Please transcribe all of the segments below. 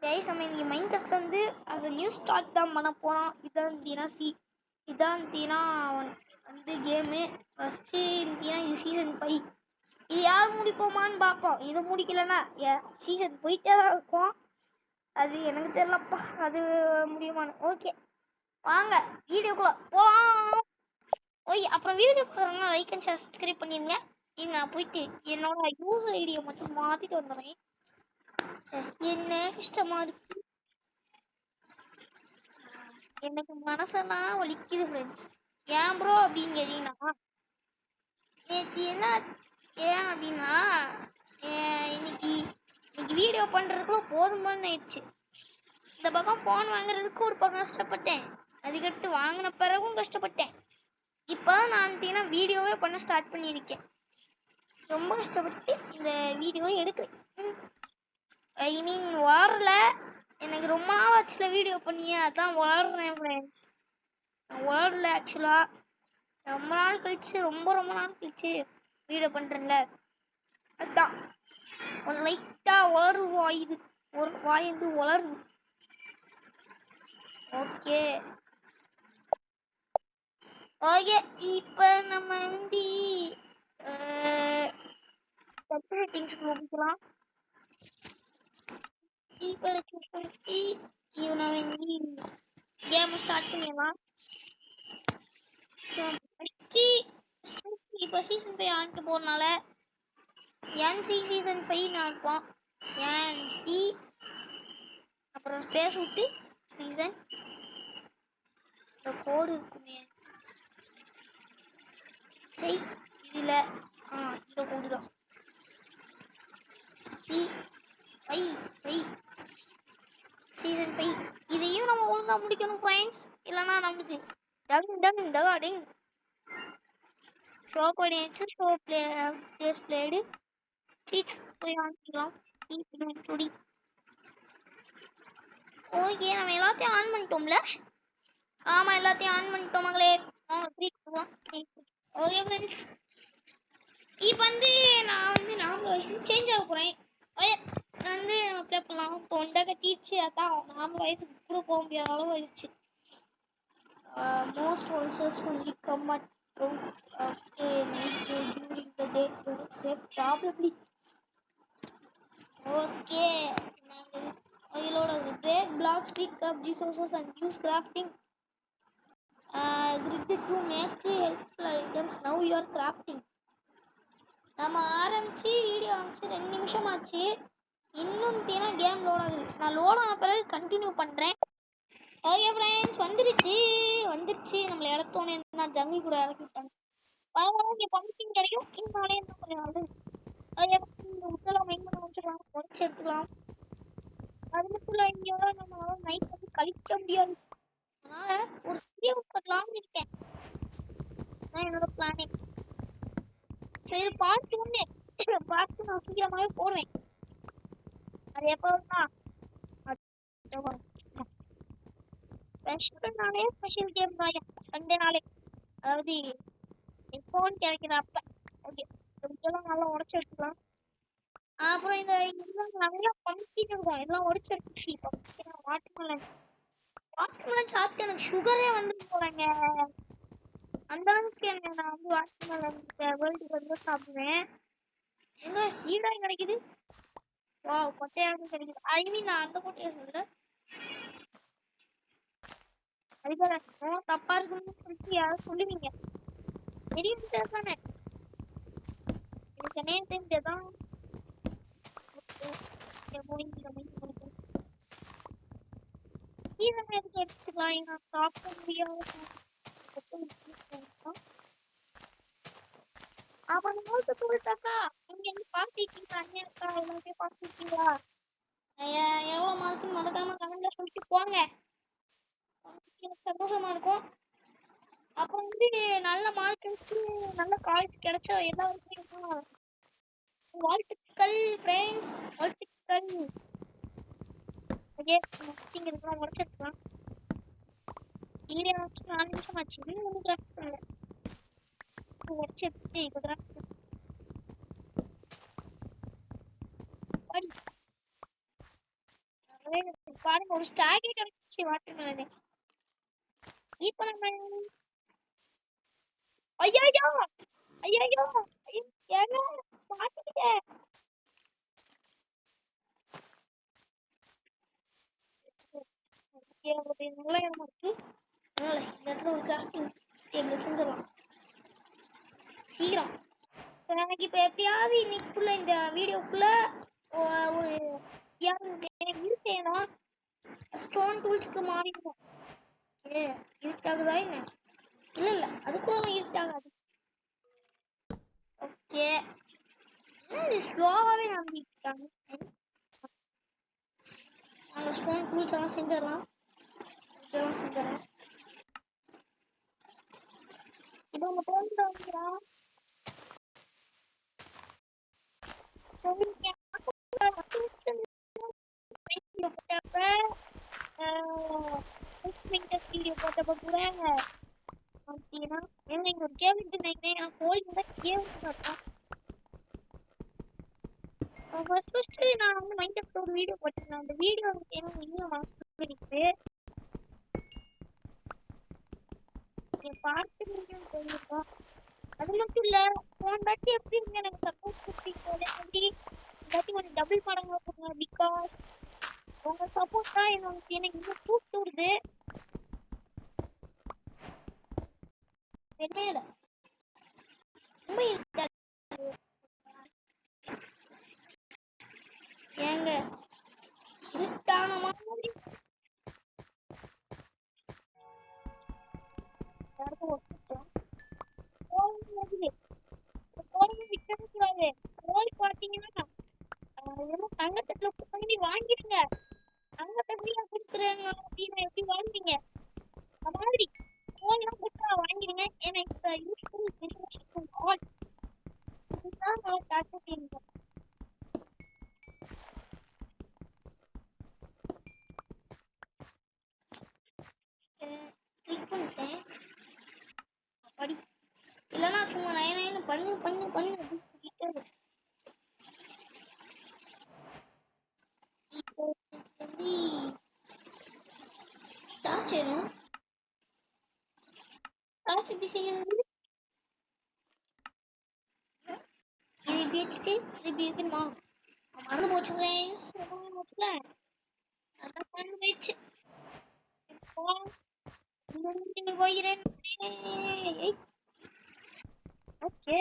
Guys நம்ம இன்னைக்கு mind கிராஃப்ட்ல வந்து அஸ் நியூ ஸ்டார்ட் தான் பண்ண போறோம். இதான் தீனா வந்து கேமு ஃபர்ஸ்ட் இந்தியா இது சீசன் 5. இது யார் முடிப்போமான்னு பார்ப்போம். இது முடிக்கலன்னா சீசன் போயிட்டே தான் இருக்கும். அது எனக்கு தெரியலப்பா, அது முடியுமான்னு. ஓகே வாங்க வீடியோக்குள்ள போலாம். ஓய் அப்புறம் வீடியோ பார்க்குறவங்க லைக் அண்ட் ஷேர் சப்ஸ்கிரைப் பண்ணிருங்க. நான் போயிட்டு என்னோட யூசர் ஐடியை மட்டும் மாத்திட்டு வந்துடுறேன். என்ன கஷ்டமா இருக்கு, எனக்கு மனசெல்லாம் வலிக்குது ஃப்ரெண்ட்ஸ். ஏன் ப்ரோ அப்படின்னு கேட்டீங்கன்னா, நேற்று என்ன ஏன் அப்படின்னா இன்னைக்கு வீடியோ பண்ணுறதுக்குள்ள போதுமான்னு ஆயிடுச்சு. இந்த பக்கம் ஃபோன் வாங்குறதுக்கு ஒரு பக்கம் கஷ்டப்பட்டேன், அதுக்கடுத்து வாங்கின பிறகும் கஷ்டப்பட்டேன். இப்போ நான் வீடியோவே பண்ண ஸ்டார்ட் பண்ணியிருக்கேன். ரொம்ப கஷ்டப்பட்டு இந்த வீடியோ எடுக்கிறேன். ஐ மீன் வாரல, எனக்கு ரொம்ப நாள் ஆச்சுல வீடியோ பண்ணியே, அதான் வளர்றேன் ஃப்ரெண்ட்ஸ். நான் வளரல ஆக்சுவலா, ரொம்ப நாள் கழிச்சு வீடியோ பண்றேன்ல, அதான் ஒரு லைட்டா வளரு வாயுது, ஒரு வாய் வந்து வளருது. ஓகே ஓகே இப்போ நம்ம வந்து செட்டிங்ஸ் போகலாம். இப்போ இவனை வந்து கேம் ஸ்டார்ட் பண்ணிடலாம். இப்போ சீசன் 5 ஆன்ட்டு போறனால என்சி சீசன் 5 நான் இருப்போம். என்சி அப்புறம் ஸ்பேஸ் விட்டு சீசன் கோடு இருக்குமே, சரி இதுல இந்த கோடு தான் சீசன் 5. இதையும் நம்ம ஒழுங்கா முடிக்கணும் ஃப்ரெண்ட்ஸ், இல்லைன்னா நம்மளுக்கு டங் show coordinates show place blade seats போய் ஆன்லாம். ஓகே நம்ம எல்லாத்தையும் ஆன் பண்ணிட்டோம்ல. ஆமா எல்லாத்தையும் ஆன் பண்ணிட்டோம் மகளே. ஓகே ஃப்ரெண்ட்ஸ், இப்போ வந்து நான் வந்து நார்மல் வாய்ஸ் சேஞ்ச் ஆக போறேன். வந்து ப்ளே பண்ணலாம். தொண்டை கட்டிச்சு, அதான் நார்மல் வாய்ஸுக்கு கூட போக முடியாத அளவு ஆயிடுச்சு. Most ஆல்சோஸ் only come at a night during the day to save probably. Okay, இதோட break blocks, pick up resources and use crafting grid to make helpful items. Now you are crafting. நம்ம ஆரம்பிச்சு video ஆரம்பிச்சு 2 நிமிஷம் ஆச்சு, இன்னும் game load ஆகுது. நான் load ஆன பிறகு கண்டினியூ பண்றேன். ஓகே ஃப்ரெண்ட்ஸ், வந்துருச்சு நம்மளை இடத்தோனே நான் ஜங்கிள் கூட இறக்கிட்டாங்க. பரவாயில்ல, இங்கே பம்பிங் கிடைக்கும். இதனாலே என்ன பண்ணுறாங்க, இந்த உட்டெல்லாம் மெயின் பண்ண வச்சுக்கலாம், உடச்சி எடுத்துக்கலாம். அதுக்குள்ள இங்கே நம்ம நைட் வந்து கழிக்க முடியாது, அதனால ஒரு பெரிய உட்கட்டலாம்னு இருக்கேன். அதான் என்னோட பிளானே. சரி பார்ட் 1 நான் சீக்கிரமாவே போடுவேன். அது எப்போ தான் ஸ்பெஷல்னாலே ஸ்பெஷல் கேம் தான் சண்டே நாளே, அதாவது எப்போன்னு கிடைக்கிற அப்ப. ஓகே இதெல்லாம் நல்லா உடச்சி எடுத்துக்கலாம். அப்புறம் இந்த இதெல்லாம் நிறைய பம்கின் இருக்கும், இதெல்லாம் உடச்சி எடுத்துச்சு. வாட்டர்மெலன் சாப்பிட்டு எனக்கு சுகரே வந்து போலங்க. அந்த அளவுக்கு நான் வந்து வாட்டர்மெலன் வேர்ல்டுக்கு வந்து சாப்பிடுவேன். எங்க சீடாய் கிடைக்குது, வா கொட்டையாக கிடைக்குது. ஐ மீன் நான் அந்த கொட்டையை சொல்றேன், அதுக்காக தப்பா இருக்குன்னு சொல்லிட்டு யாரும் சொல்லுவீங்க. தெரியும் தானே, எனக்கு என்ன தெரிஞ்சதான். எதுக்கு எடுத்துக்கலாம், நான் சாப்பிட முடியாது. அப்புறம் சொல்லிட்டாக்கா, நீங்க வந்து பாஸ் ஆயிட்டீங்களா, அண்ணா எல்லாத்தையும் பாஸ் ஆயிட்டீங்களா, எவ்வளவு மார்க்குன்னு மறக்காம கமெண்ட்ல சொல்லிட்டு போங்க, எனக்கு சந்தோஷமா இருக்கும். அப்ப வந்து நல்ல மார்க் எடுத்து நல்ல காலேஜ் கிடைச்சா எல்லாருக்கும் வாழ்த்துக்கள் ஃப்ரெண்ட்ஸ், வாழ்த்துக்கள். ஓகே நெக்ஸ்ட் இங்க இருக்கலாம் உடச்சிருக்கலாம். வீடியோ 4 நிமிஷம் ஆச்சு, இன்னும் ஒன்றும் கிராஃப்ட் பண்ணல. உடச்சி எடுத்துட்டு இப்போ கிராஃப்ட் படி பாருங்க ஒரு ஸ்டாக்கே கிடைச்சிச்சு வாட்டர் மெலனு. இப்போ நம்ம ஐயோ ஐயோ ஏங்க மாட்டிக்கிட்டேன். ஒரு நல்ல இடமா இருக்கு. அதனால இந்த இடத்துல ஒரு கிராஃப்டிங் டேபிள் செஞ்சிடலாம் சீக்கிரம். ஸோ எனக்கு இப்போ எப்படியாவது இன்னைக்குள்ள இந்த வீடியோக்குள்ள ஒரு யூஸ் செய்யணும். ஸ்டோன் டூல்ஸ்க்கு மாறிடும். ஏ இருட்டாகுதா என்ன? இல்ல இல்ல அதுக்குள்ள இருட்டாகாது. ஓகே இது ஸ்லோவாகவே நடந்துட்டு இருக்காங்க. நாங்கள் ஸ்டோன் டூல்ஸ் எல்லாம் செஞ்சிடலாம். இதெல்லாம் செஞ்சிடறேன். இப்போ உங்க தோல்ல வந்துக்கிறா வீடியோ போட்டப்ப கூட பார்த்தீங்கன்னா இங்க ஒரு கேள்வி நினைக்கிறேன். நான் கோல்டு தான் கேள்வி பார்த்தேன். ஃபர்ஸ்ட் நான் வந்து மைண்ட் ஒரு வீடியோ போட்டிருந்தேன். அந்த வீடியோ எனக்கு இன்னும் மனசுல இருக்கு. பார்த்துருந்தீங்கன்னு தெரியும். அது மட்டும் இல்ல போன வாட்டி எப்படி இருந்து எனக்கு சப்போர்ட் கொடுத்தீங்க அதே மாதிரி இந்த வாட்டி ஒரு டபுள் மடங்கா கொடுங்க. பிகாஸ் உங்க சப்போர்ட் தான் எனக்கு இன்னும் கூப்பிட்டு விடுது. தெரியல ரொம்ப ஏங்க இருட்டான மாதிரி விற்கக்கூடாது. பாத்தீங்கன்னா தங்கத்துல பண்ணி வாங்கிடுங்க. தங்கத்தை குடுக்குறாங்க அப்படின்னு எப்படி வாங்குவீங்க? அந்த மாதிரி கோல்லாம் கொடுத்தா வாங்கிடுங்க. ஏன்னா இட்ஸ் யூஸ்ஃபுல் இன்ஃபர்மேஷன் ஆல். இதுதான் நான் கேட்ச செய்யுங்க. கிளிக் பண்ணிட்டேன். படி இல்லைன்னா சும்மா நயன பண்ணு பண்ணு பண்ணு அப்படின்னு சொல்லிட்டு இப்போ வந்து டார்ச் வேணும். டார்ச் எப்படி செய்யறது? இது இப்படி வச்சுட்டு இப்படி இருக்கணுமா? மறந்து போச்சு ஃப்ரெண்ட்ஸ். போச்சுல அதான் மறந்து போயிடுச்சு. இப்போ போகிறேன். ஓகே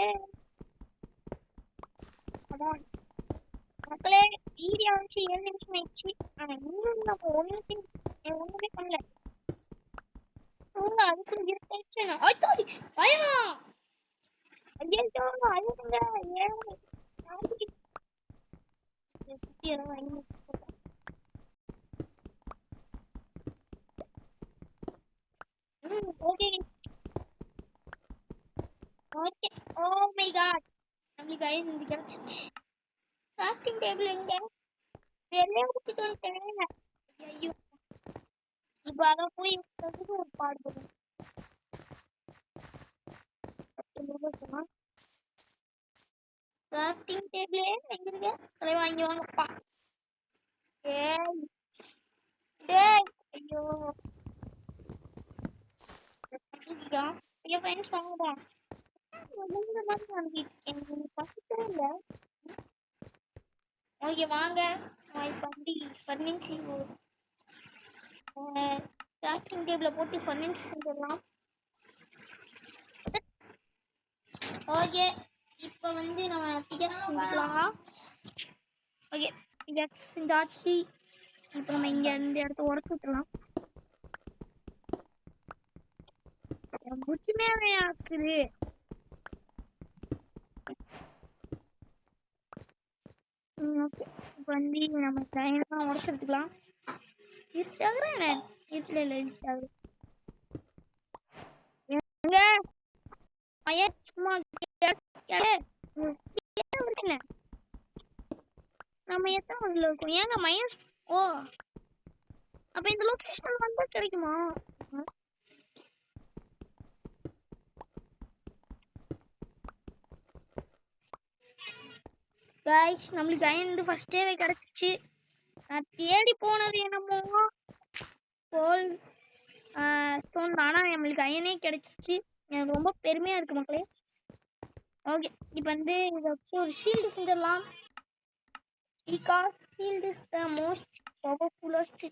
மக்களே வீடியோ வந்து 7 நிமிஷம் ஆயிடுச்சு. ஆனா இன்னும் நம்ம ஒண்ணுமே பண்ணல. அதுக்கு இருக்காச்சு பயமா ஐயோ அழுங்க சுத்தி எல்லாம் okay okay oh my god நம்மளுக்கு ஐந்து கிடைச்சிச்சு. கிராஃப்டிங் டேபிள் எங்க வெளியே விட்டுட்டு வந்துட்டேன். ஐயோ இப்ப அத போய் ஒரு பாடுபடும். கிராஃப்டிங் டேபிளே எங்க இருக்கு? அதை வாங்கி வாங்கப்பா. ஏய் டேய் ஐயோ ஐயோ ஃப்ரெண்ட்ஸ் வாங்கடா. ஓகே வாங்க பண்ணி ஃபர்னிச்சர் கிராஃப்டிங் டேபிள போட்டு ஃபர்னிச்சர் செஞ்சிடலாம். ஓகே இப்போ வந்து நம்ம பிகெக்ஸ் செஞ்சுக்கலாம். ஓகே பிகெக்ஸ் செஞ்சாச்சு. இப்போ நம்ம இங்க இந்த இடத்த உடச்சு விட்டுலாம். முச்சுமே ஆக்குது. ஓகே இப்போ வந்து நம்ம லைனெல்லாம் உடச்சு எடுத்துக்கலாம். இருட்டாகுறா என்ன? இருட்டில் இல்லை இருட்டாகுது. எங்க மயன் சும்மா நம்ம எத்தனை மணில இருக்கோம்? ஏங்க மயன் ஓ அப்ப இந்த லொகேஷன் வந்தா கிடைக்குமா? गाइस நம்மளுக்கு அயன் ஃபர்ஸ்ட் டேவே கிடைச்சிச்சு. நான் தேடி போனது என்னமோ கோல் ஸ்டோன் தானா நம்மளுக்கு அயனே கிடைச்சிச்சு. எனக்கு ரொம்ப பெருமையா இருக்கு மக்களே. ஓகே, இப்போ வந்து இதை வச்சு ஒரு ஷீல்டு செஞ்சிடலாம். Because shield is the most powerfullest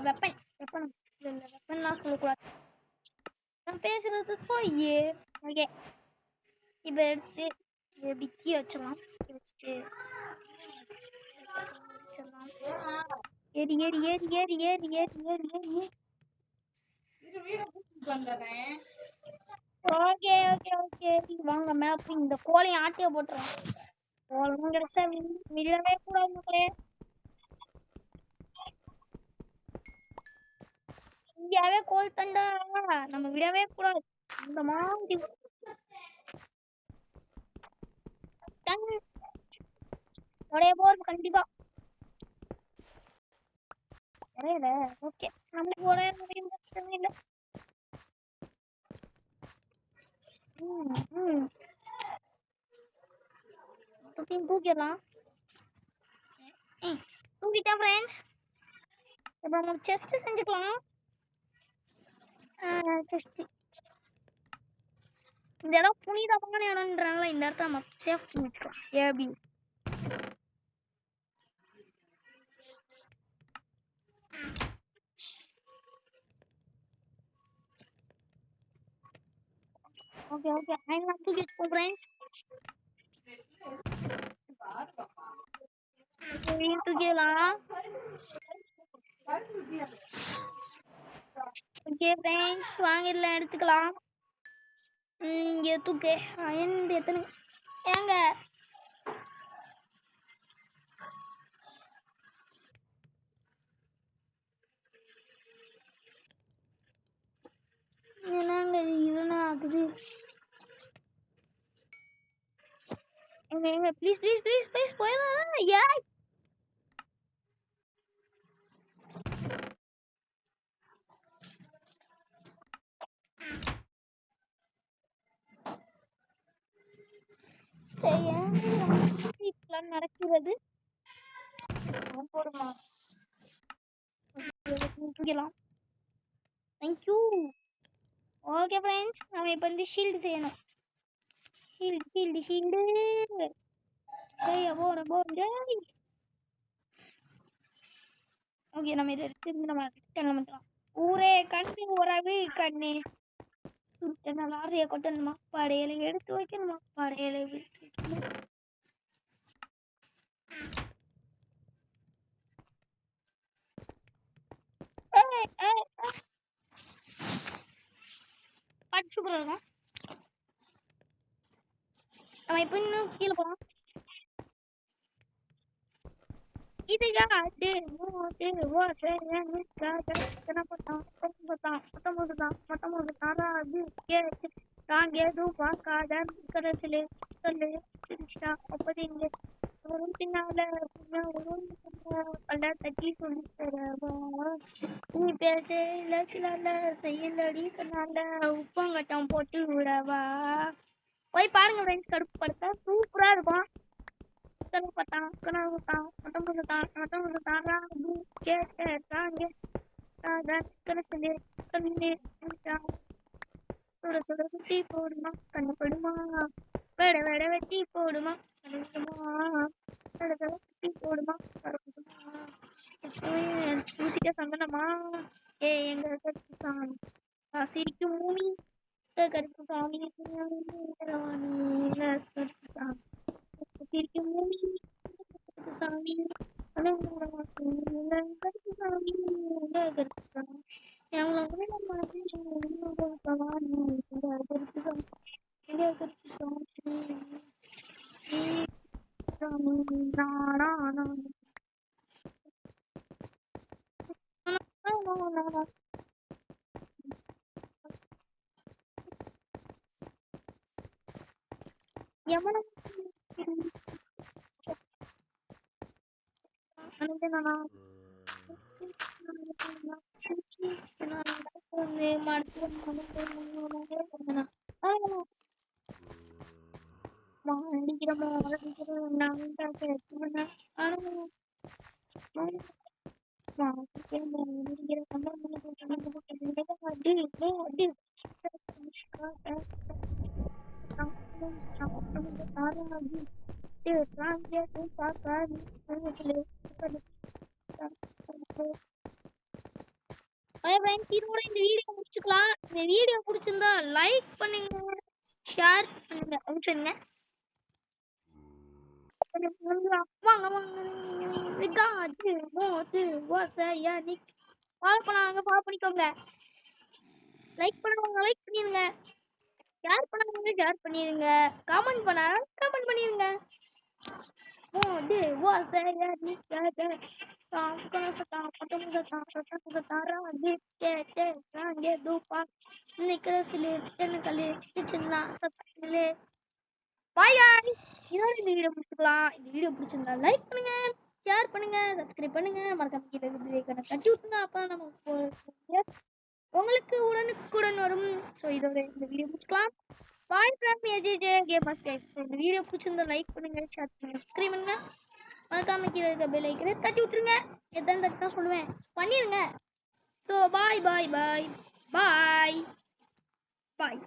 weapon. வெப்பன்லாம் சொல்லக்கூடாது, நான் பேசுறது போய். ஓகே, இப்போ எடுத்து டிக்கி வச்சிடலாம். வச்சுட்டு ஏறி ஏறி ஏறி ஏறி ஏறி ஏறி ஏறி ஏறி. ஓகே ஓகே ஓகே, வாங்க மேப். இந்த கோலையும் ஆட்டிய போட்டுறோம். கோலம் கிடைச்சா விடவே கூடாது மக்களே. இந்தியாவே கோல் தண்டா நம்ம விடவே கூடாது. இந்த மாதிரி ஒரே போர் கண்டிப்பா ஒரேல. ஓகே, நமக்கு ஒரே பிரச்சனை இல்லை. தூக்கிடலாம். தூக்கிட்டேன் ஃப்ரெண்ட்ஸ். இப்போ நம்ம செஸ்ட் செஞ்சுக்கலாம். செஸ்ட் இந்த இடம் புனிதமான இடம்ன்றனால இந்த இடத்த நம்ம சேஃப் வச்சுக்கலாம். ஏபி ஓகே ஓகே, நான் தூக்கிட்டு ஃப்ரெண்ட்ஸ். தூக்கிடலாம். ஓகே ஃப்ரெண்ட்ஸ், வாங்கிடலாம், எடுத்துக்கலாம். இங்கே தூக்கு. அயன் எத்தனை ஏங்க என்னங்க இவனா ஆகுது? எங்க ப்ளீஸ் ப்ளீஸ் ப்ளீஸ் ப்ளீஸ் போயிடலாம். ஏய் நடக்கிறது போடுமா? தூக்கலாம். தேங்க்யூ. ஓகே ஃப்ரெண்ட்ஸ், நம்ம இப்போ வந்து ஷீல்டு செய்யணும். ஷீல்டு ஷீல்டு ஷீல்டு ஓகே, நம்ம இதை எடுத்து நம்ம ரிட்டர்ன் பண்ணிக்கலாம். ஊரே கண்ணு உறவு கண்ணு லாரிய கொட்டணுமா? படையில எடுத்து வைக்கணுமா? படையில எடுத்து வைக்கணுமா? பாட்டு சூப்பரா இருக்கும். நம்ம இப்போ இன்னும் கீழே போலாம். இதுகாட்டு மூட்டு ஓசையனுக்காக பத்தொன்பது தாராது கேட்டு தாங்கேதும் பார்க்காத கடைசிலே சொல்லு சிரிச்சா ஒப்பதிங்க பின்னால பல தட்டி சொல்லி தரவா நீ பேச இலக்கில செய்யலடி தன்னால உப்பங்கட்டம் போட்டு விடவா. போய் பாருங்க ஃப்ரெண்ட்ஸ், கருப்பு படத்தை சூப்பரா இருக்கும். சுத்தி போடுமா கண்ணப்படுமா வெட வெட வெட்டி போடுமா வெட்டி போடுமா பூசிக்க சந்தனமா. ஏ எங்க கருப்பு சாமி சிரிக்கும் மூமி கருப்பு சாமி கருப்பு சாமி சிரிக்கும் மூமி சாமி கருப்பு சாமி கருப்பு சாமி இதோட இந்த வீடியோ முடிச்சுக்கலாம். இந்த வீடியோ பிடிச்சிருந்தா லைக் பண்ணுங்க, ஷேர் பண்ணுங்க, சொல்லுங்க. வாங்க ஃபாலோ பண்ணிக்கோங்க. லைக் பண்ணுவாங்க, லைக் பண்ணிருங்க. ஷேர் பண்ணாதவங்க ஷேர் பண்ணிருங்க. கமெண்ட் பண்ணாதவங்க கமெண்ட் பண்ணிருங்க. பாய் guys. இதோட இந்த வீடியோ முடிச்சுக்கலாம். இந்த வீடியோ பிடிச்சிருந்தா லைக் பண்ணுங்க, ஷேர் பண்ணுங்க, சப்ஸ்கிரைப் பண்ணுங்க, மறக்காம கீழே இருக்க பெல் ஐகானை தட்டி விட்டுருங்க. அப்ப நமக்கு உங்களுக்கு உடனுக்குடன் வரும். ஸோ இதோட இந்த வீடியோ முடிச்சுக்கலாம். Bye from AJ gamers guys. இந்த வீடியோ பிடிச்சிருந்தா லைக் பண்ணுங்க, ஷேர் பண்ணுங்க, சப்ஸ்கிரைப் பண்ணுங்க, மறக்காம கீழே இருக்க பெல் ஐகானை தட்டி விட்டுருங்க. எதான் தட்டி தான் சொல்லுவேன், பண்ணிருங்க. ஸோ பாய் பாய் பாய் பாய் பாய்.